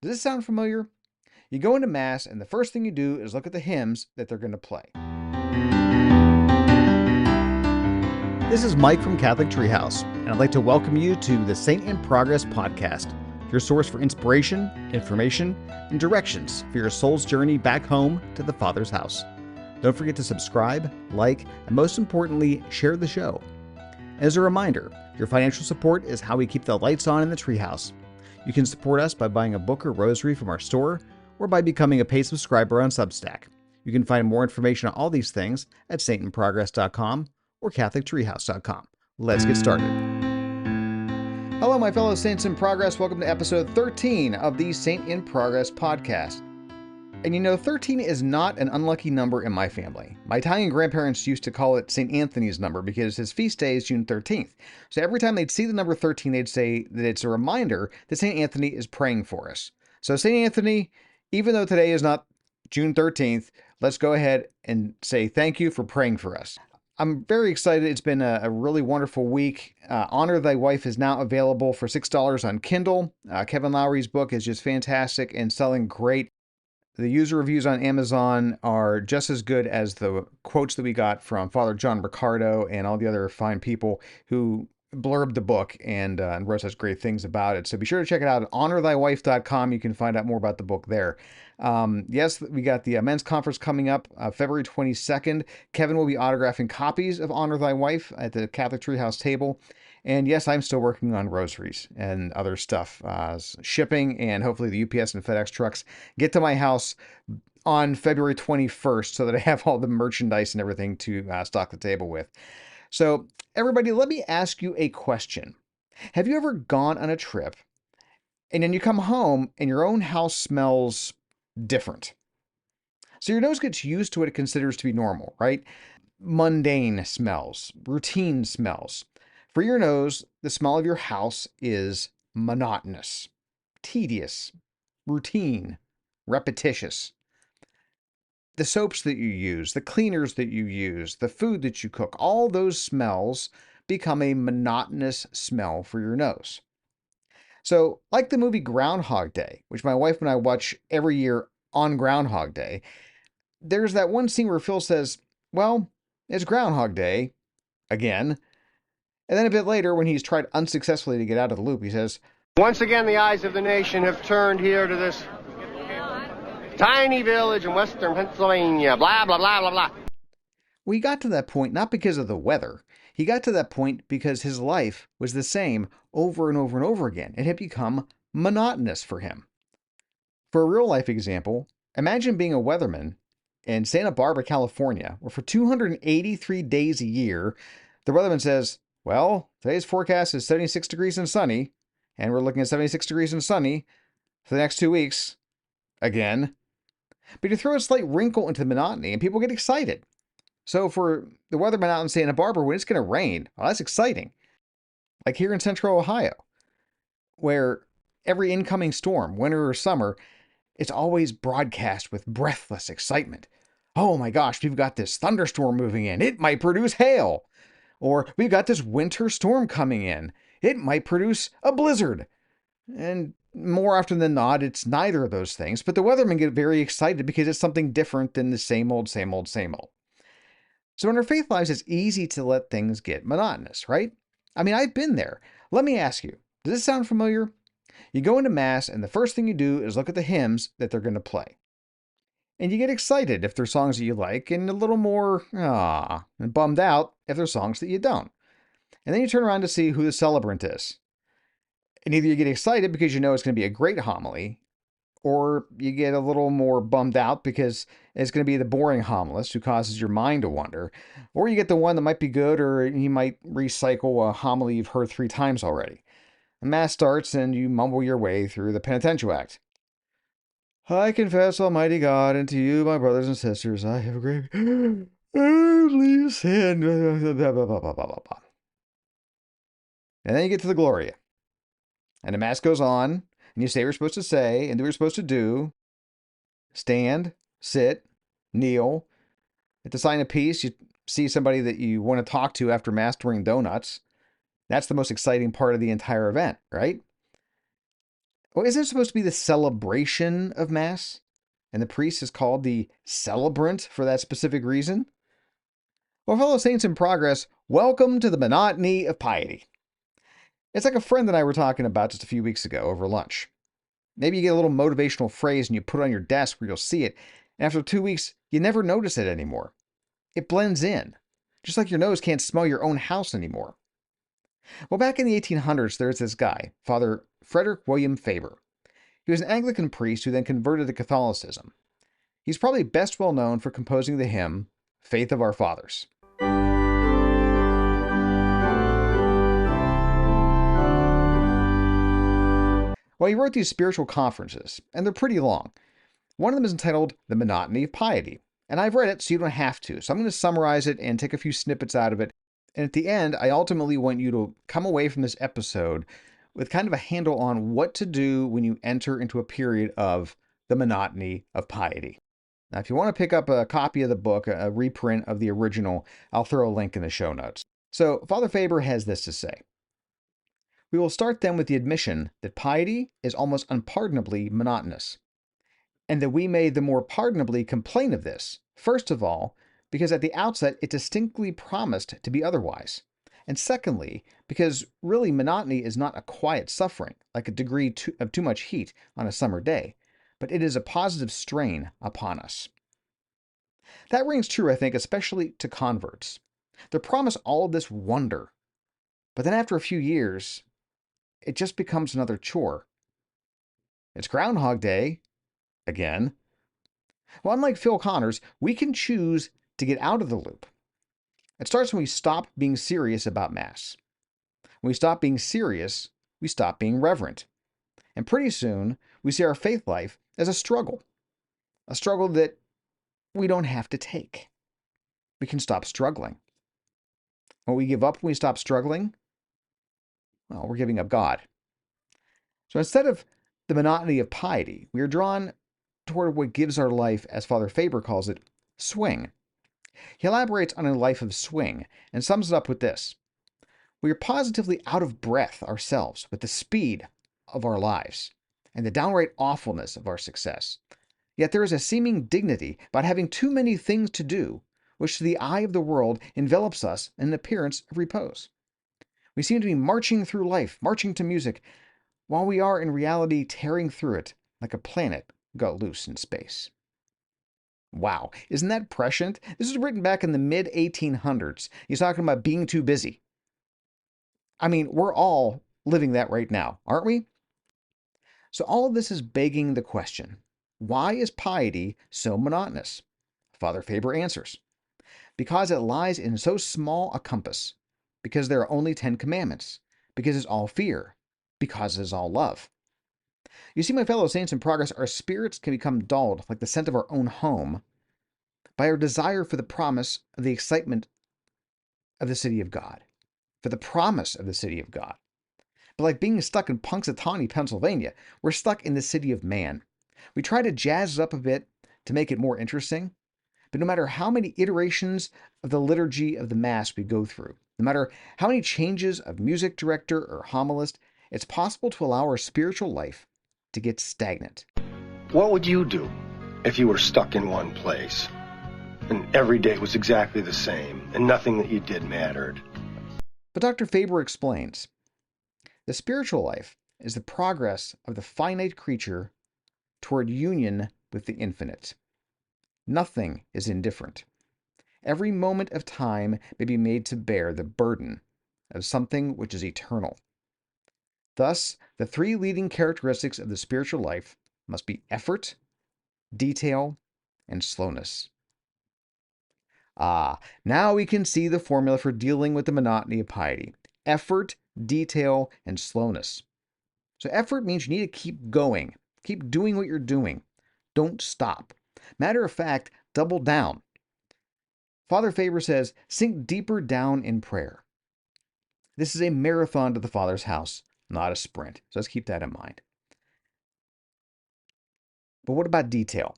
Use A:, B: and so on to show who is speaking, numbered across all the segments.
A: Does this sound familiar? You go into Mass, and the first thing you do is look at the hymns that they're going to play. This is Mike from Catholic Treehouse, and I'd like to welcome you to the Saint in Progress podcast, your source for inspiration, information, and directions for your soul's journey back home to the Father's house. Don't forget to subscribe, like, and most importantly, share the show. As a reminder, your financial support is how we keep the lights on in the treehouse. You can support us by buying a book or rosary from our store, or by becoming a paid subscriber on Substack. You can find more information on all these things at saintinprogress.com or catholictreehouse.com. Let's get started. Hello, my fellow Saints in Progress. Welcome to episode 13 of the Saint in Progress podcast. And you know, 13 is not an unlucky number in my family. My Italian grandparents used to call it St. Anthony's number because his feast day is June 13th. So every time they'd see the number 13, they'd say that it's a reminder that St. Anthony is praying for us. So St. Anthony, even though today is not June 13th, let's go ahead and say thank you for praying for us. I'm very excited. It's been a really wonderful week. Honor Thy Wife is now available for $6 on Kindle. Kevin Lowry's book is just fantastic and selling great. The user reviews on Amazon are just as good as the quotes that we got from Father John Ricardo and all the other fine people who blurbed the book and wrote such great things about it. So be sure to check it out at honorthywife.com. You can find out more about the book there. Yes, we got the men's conference coming up February 22nd. Kevin will be autographing copies of Honor Thy Wife at the Catholic Treehouse table. And yes, I'm still working on rosaries and other stuff, shipping, and hopefully the UPS and FedEx trucks get to my house on February 21st so that I have all the merchandise and everything to stock the table with. So everybody, let me ask you a question. Have you ever gone on a trip and then you come home and your own house smells different? So your nose gets used to what it considers to be normal, right? Mundane smells, routine smells. For your nose, the smell of your house is monotonous, tedious, routine, repetitious. The soaps that you use, the cleaners that you use, the food that you cook, all those smells become a monotonous smell for your nose. So, like the movie Groundhog Day, which my wife and I watch every year on Groundhog Day, there's that one scene where Phil says, "Well, it's Groundhog Day again." And then a bit later, when he's tried unsuccessfully to get out of the loop, he says,
B: "Once again, the eyes of the nation have turned here to this tiny village in western Pennsylvania, blah, blah, blah, blah, blah."
A: Well, he got to that point not because of the weather. He got to that point because his life was the same over and over and over again. It had become monotonous for him. For a real life example, imagine being a weatherman in Santa Barbara, California, where for 283 days a year, the weatherman says, "Well, today's forecast is 76 degrees and sunny, and we're looking at 76 degrees and sunny for the next 2 weeks again." But you throw a slight wrinkle into the monotony and people get excited. So for the weatherman out in Santa Barbara, when it's going to rain, well, that's exciting. Like here in central Ohio, where every incoming storm, winter or summer, it's always broadcast with breathless excitement. "Oh my gosh, we've got this thunderstorm moving in. It might produce hail." Or "We've got this winter storm coming in. It might produce a blizzard." And more often than not, it's neither of those things, but the weathermen get very excited because it's something different than the same old, same old, same old. So in our faith lives, it's easy to let things get monotonous, right? I mean, I've been there. Let me ask you, does this sound familiar? You go into Mass, and the first thing you do is look at the hymns that they're going to play. And you get excited if they're songs that you like, and a little more, and bummed out if they're songs that you don't. And then you turn around to see who the celebrant is. And either you get excited because you know it's going to be a great homily, or you get a little more bummed out because it's going to be the boring homilist who causes your mind to wander, or you get the one that might be good, or he might recycle a homily you've heard 3 times already. The Mass starts and you mumble your way through the penitential act. "I confess, Almighty God, and to you, my brothers and sisters, I have a great earthly sin." Blah, blah, blah, blah, blah, blah. And then you get to the Gloria. And the Mass goes on, and you say what you're supposed to say, and do what you're supposed to do. Stand, sit, kneel. At the sign of peace, you see somebody that you want to talk to after Mass during donuts. That's the most exciting part of the entire event, right? Well, isn't it supposed to be the celebration of Mass? And the priest is called the celebrant for that specific reason? Well, fellow saints in progress, welcome to the monotony of piety. It's like a friend and I were talking about just a few weeks ago over lunch. Maybe you get a little motivational phrase and you put it on your desk where you'll see it, and after 2 weeks, you never notice it anymore. It blends in, just like your nose can't smell your own house anymore. Well, back in the 1800s, there's this guy, Father Frederick William Faber. He was an Anglican priest who then converted to Catholicism. He's probably best well known for composing the hymn, Faith of Our Fathers. Well, he wrote these spiritual conferences, and they're pretty long. One of them is entitled The Monotony of Piety, and I've read it so you don't have to. So I'm going to summarize it and take a few snippets out of it. And at the end, I ultimately want you to come away from this episode with kind of a handle on what to do when you enter into a period of the monotony of piety. Now, if you want to pick up a copy of the book, a reprint of the original, I'll throw a link in the show notes. So Father Faber has this to say. We will start then with the admission that piety is almost unpardonably monotonous, and that we may the more pardonably complain of this, first of all, because at the outset it distinctly promised to be otherwise, and secondly, because really monotony is not a quiet suffering, like a degree of too much heat on a summer day, but it is a positive strain upon us. That rings true, I think, especially to converts. They're promised all of this wonder, but then after a few years, it just becomes another chore. It's Groundhog Day, again. Well, unlike Phil Connors, we can choose to get out of the loop. It starts when we stop being serious about Mass. When we stop being serious, we stop being reverent. And pretty soon, we see our faith life as a struggle that we don't have to take. We can stop struggling. When we give up when we stop struggling, well, we're giving up God. So instead of the monotony of piety, we are drawn toward what gives our life, as Father Faber calls it, swing. He elaborates on a life of swing and sums it up with this. We are positively out of breath ourselves with the speed of our lives and the downright awfulness of our success. Yet there is a seeming dignity about having too many things to do, which to the eye of the world envelops us in an appearance of repose. We seem to be marching through life, marching to music, while we are in reality tearing through it like a planet got loose in space. Wow, isn't that prescient? This was written back in the mid-1800s. He's talking about being too busy. I mean, we're all living that right now, aren't we? So all of this is begging the question, why is piety so monotonous? Father Faber answers, because it lies in so small a compass, because there are only 10 commandments, because it's all fear, because it is all love. You see, my fellow saints in progress, our spirits can become dulled like the scent of our own home by our desire for the promise of the excitement of the city of God, for the promise of the city of God. But like being stuck in Punxsutawney, Pennsylvania, we're stuck in the city of man. We try to jazz it up a bit to make it more interesting, but no matter how many iterations of the liturgy of the Mass we go through, no matter how many changes of music director or homilist, it's possible to allow our spiritual life to get stagnant.
C: What would you do if you were stuck in one place and every day was exactly the same and nothing that you did mattered?
A: But Dr. Faber explains, the spiritual life is the progress of the finite creature toward union with the infinite. Nothing is indifferent. Every moment of time may be made to bear the burden of something which is eternal. Thus, the three leading characteristics of the spiritual life must be effort, detail, and slowness. Now we can see the formula for dealing with the monotony of piety. Effort, detail, and slowness. So effort means you need to keep going. Keep doing what you're doing. Don't stop. Matter of fact, double down. Father Faber says, sink deeper down in prayer. This is a marathon to the Father's house, not a sprint. So let's keep that in mind. But what about detail?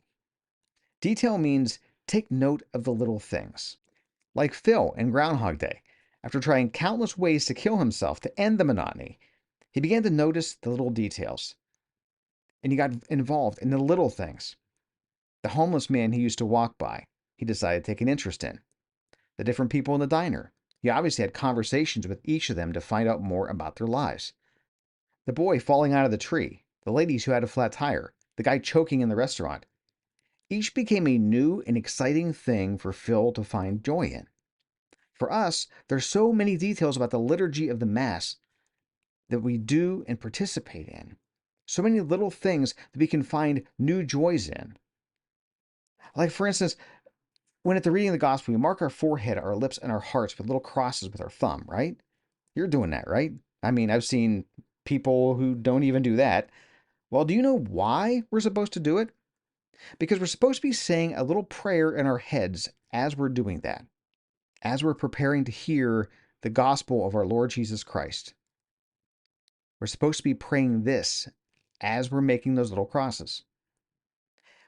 A: Detail means take note of the little things. Like Phil in Groundhog Day, after trying countless ways to kill himself to end the monotony, he began to notice the little details. and he got involved in the little things. The homeless man he used to walk by, he decided to take an interest in. The different people in the diner, he obviously had conversations with each of them to find out more about their lives. The boy falling out of the tree, the ladies who had a flat tire, the guy choking in the restaurant. Each became a new and exciting thing for Phil to find joy in. For us, there's so many details about the liturgy of the Mass that we do and participate in. So many little things that we can find new joys in. Like, for instance, when at the reading of the Gospel, we mark our forehead, our lips, and our hearts with little crosses with our thumb, right? You're doing that, right? I mean, I've seen people who don't even do that. Well, do you know why we're supposed to do it? Because we're supposed to be saying a little prayer in our heads as we're doing that, as we're preparing to hear the gospel of our Lord Jesus Christ. We're supposed to be praying this as we're making those little crosses.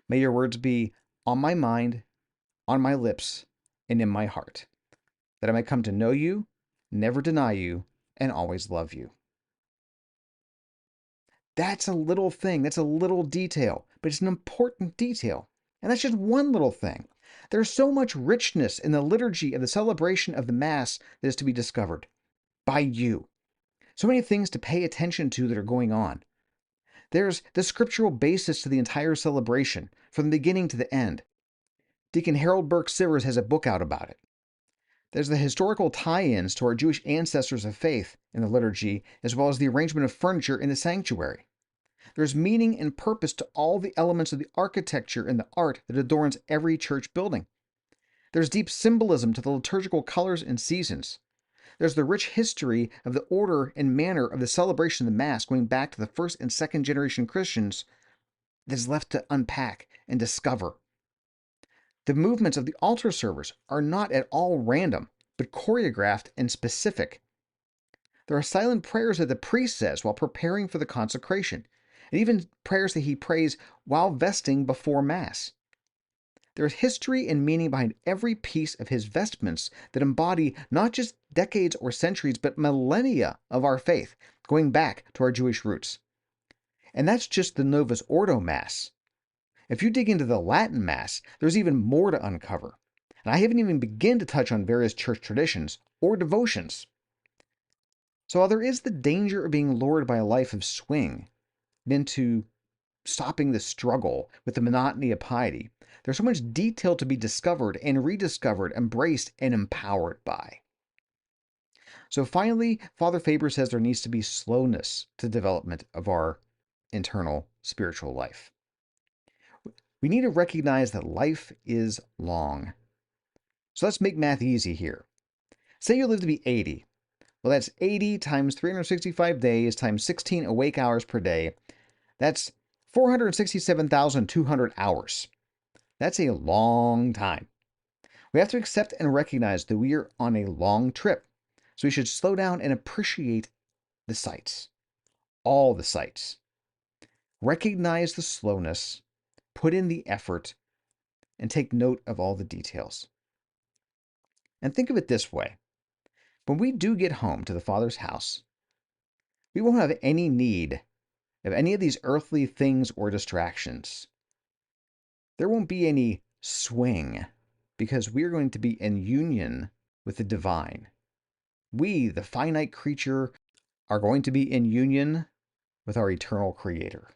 A: May your words be on my mind, on my lips, and in my heart, that I might come to know you, never deny you, and always love you. That's a little thing. That's a little detail, but it's an important detail. And that's just one little thing. There's so much richness in the liturgy of the celebration of the Mass that is to be discovered by you. So many things to pay attention to that are going on. There's the scriptural basis to the entire celebration, from the beginning to the end. Deacon Harold Burke Sivers has a book out about it. There's the historical tie-ins to our Jewish ancestors of faith in the liturgy, as well as the arrangement of furniture in the sanctuary. There's meaning and purpose to all the elements of the architecture and the art that adorns every church building. There's deep symbolism to the liturgical colors and seasons. There's the rich history of the order and manner of the celebration of the Mass going back to the first and second generation Christians that is left to unpack and discover. The movements of the altar servers are not at all random, but choreographed and specific. There are silent prayers that the priest says while preparing for the consecration, and even prayers that he prays while vesting before Mass. There is history and meaning behind every piece of his vestments that embody not just decades or centuries, but millennia of our faith, going back to our Jewish roots. And that's just the Novus Ordo Mass. If you dig into the Latin Mass, there's even more to uncover. And I haven't even begun to touch on various church traditions or devotions. So while there is the danger of being lured by a life of swing into stopping the struggle with the monotony of piety, there's so much detail to be discovered and rediscovered, embraced, and empowered by. So finally, Father Faber says there needs to be slowness to the development of our internal spiritual life. We need to recognize that life is long. So let's make math easy here. Say you live to be 80. Well, that's 80 times 365 days times 16 awake hours per day. That's 467,200 hours. That's a long time. We have to accept and recognize that we are on a long trip. So we should slow down and appreciate the sights. All the sights. Recognize the slowness, put in the effort, and take note of all the details. And think of it this way. When we do get home to the Father's house, we won't have any need of any of these earthly things or distractions. There won't be any swing because we're going to be in union with the divine. We, the finite creature, are going to be in union with our eternal Creator.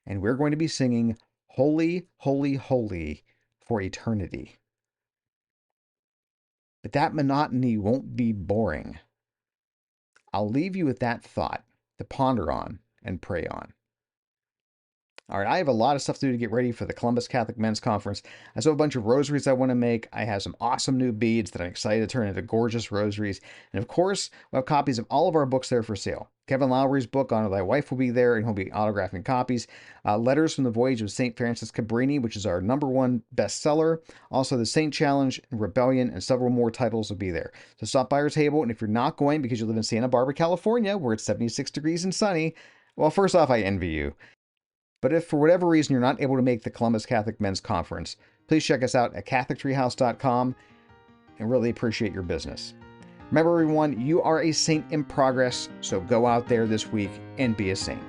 A: And we're going to be singing, Holy, Holy, Holy, for eternity. But that monotony won't be boring. I'll leave you with that thought to ponder on and pray on. All right, I have a lot of stuff to do to get ready for the Columbus Catholic Men's Conference. I still have a bunch of rosaries I want to make. I have some awesome new beads that I'm excited to turn into gorgeous rosaries. And of course, we'll have copies of all of our books there for sale. Kevin Lowry's book, Honor Thy Wife, will be there, and he'll be autographing copies. Letters from the Voyage of St. Francis Cabrini, which is our #1 bestseller. Also, the Saint Challenge, Rebellion, and several more titles will be there. So stop by our table, and if you're not going because you live in Santa Barbara, California, where it's 76 degrees and sunny, well, first off, I envy you. But if for whatever reason you're not able to make the Columbus Catholic Men's Conference, please check us out at CatholicTreehouse.com and really appreciate your business. Remember, everyone, you are a saint in progress, so go out there this week and be a saint.